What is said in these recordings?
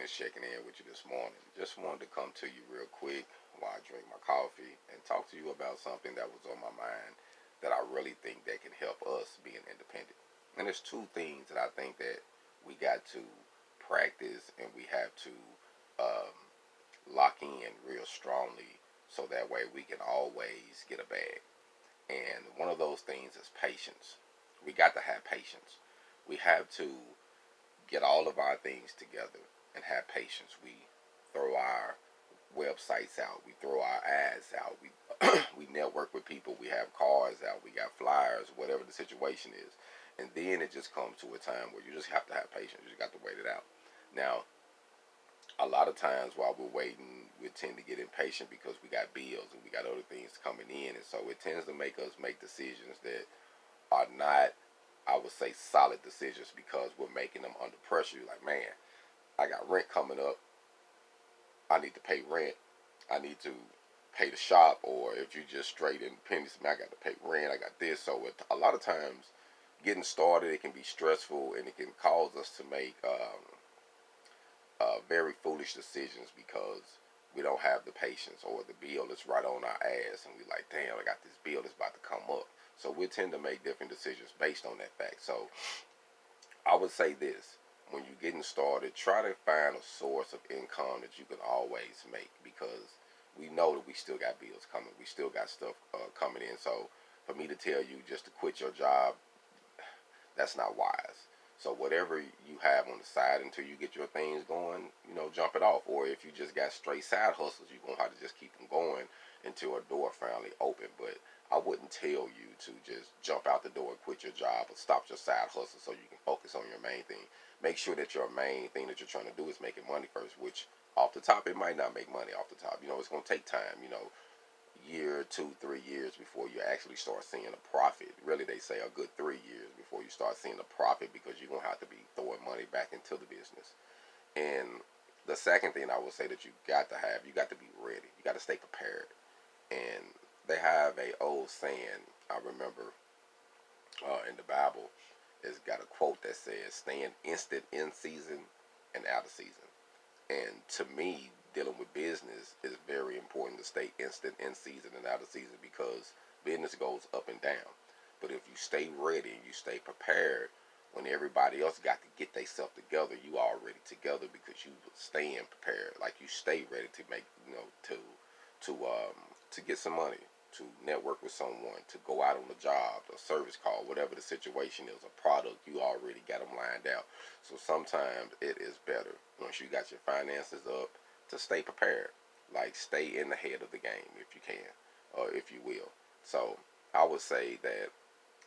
Feniks checking in with you this morning. Just wanted to come to you real quick while I drink my coffee and talk to you about something that was on my mind that I really think that can help us being independent. And there's two things that I think that we got to practice and we have to um, lock in real strongly so that way we can always get a bag. And one of those things is patience. We got to have patience. We have to get all of our things together and have patience. We throw our websites out. We throw our ads out. We we network with people. We have cars out. We got flyers. Whatever the situation is, and then it just comes to a time where you just have to have patience. You just got to wait it out. Now, a lot of times while we're waiting, we tend to get impatient because we got bills and we got other things coming in, and so it tends to make us make decisions that are not, I would say, solid decisions because we're making them under pressure. You're like, man, I got rent coming up. I need to pay rent. I need to pay the shop. Or if you're just straight independent, I got to pay rent. I got this. So a lot of times, getting started, it can be stressful and it can cause us to make very foolish decisions because we don't have the patience, or the bill is right on our ass and we like, damn, I got this bill that's about to come up. So we tend to make different decisions based on that fact. So I would say this: when you're getting started, try to find a source of income that you can always make, because we know that we still got bills coming. We still got stuff coming in. So for me to tell you just to quit your job, that's not wise. So whatever you have on the side until you get your things going, jump it off. Or if you just got straight side hustles, you're going to have to just keep them going until a door finally open. But I wouldn't tell you to just jump out the door and quit your job or stop your side hustle so you can focus on your main thing. Make sure that your main thing that you're trying to do is making money first, which off the top, it might not make money off the top. It's going to take time, year, 2, 3 years before you actually start seeing a profit. Really, they say a good 3 years before you start seeing a profit, because you're going to have to be throwing money back into the business. And the second thing I would say that you got to be ready. You got to stay prepared. And they have a old saying, I remember in the Bible, it's got a quote that says, stand instant in season and out of season. And to me, dealing with business is very important to stay instant in season and out of season, because business goes up and down. But if you stay ready and you stay prepared, when everybody else got to get themselves together, you already together because you staying prepared. Like, you stay ready to make, to get some money, to network with someone, to go out on a job, a service call, whatever the situation is, a product, you already got them lined out. So sometimes it is better, once you got your finances up, to stay prepared. Like, stay in the head of the game if you can, or if you will. So I would say that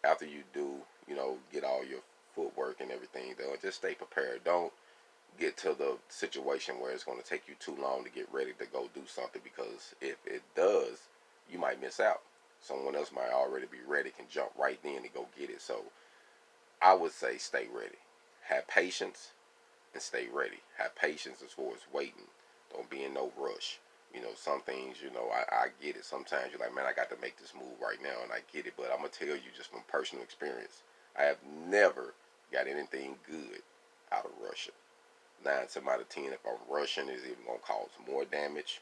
after you do, get all your footwork and everything done, just stay prepared. Don't get to the situation where it's going to take you too long to get ready to go do something, because if it does, you might miss out. Someone else might already be ready, can jump right in and go get it. So I would say stay ready. Have patience and stay ready. Have patience as far as waiting. Don't be in no rush. Some things, I get it. Sometimes you're like, man, I got to make this move right now, and I get it. But I'm going to tell you just from personal experience, I have never got anything good out of rushing. 9 times out of 10, if I'm rushing, it's even going to cause more damage,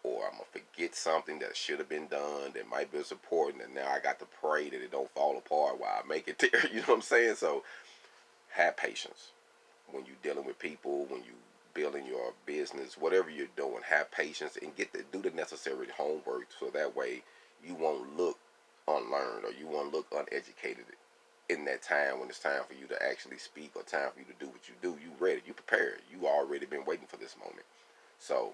or I'm going to forget something that should have been done that might be important, and now I got to pray that it don't fall apart while I make it there. You know what I'm saying? So have patience. When you're dealing with people, when you building your business, whatever you're doing, have patience and do the necessary homework, so that way you won't look unlearned, or you won't look uneducated in that time when it's time for you to actually speak, or time for you to do what you do. You ready, you prepared, you already been waiting for this moment. So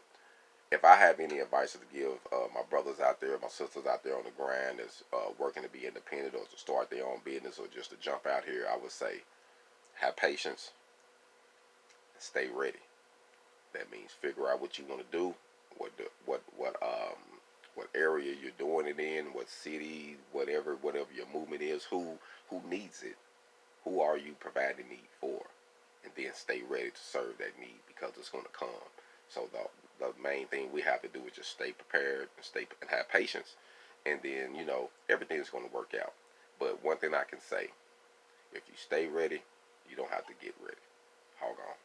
if I have any advice to give my brothers out there, my sisters out there on the grind that's working to be independent, or to start their own business, or just to jump out here, I would say have patience and stay ready. That means figure out what you want to do, what area you're doing it in, what city, whatever your movement is, who needs it, who are you providing need for, and then stay ready to serve that need, because it's going to come. So the main thing we have to do is just stay prepared and have patience, and then everything's going to work out. But one thing I can say: if you stay ready, you don't have to get ready. Hold on.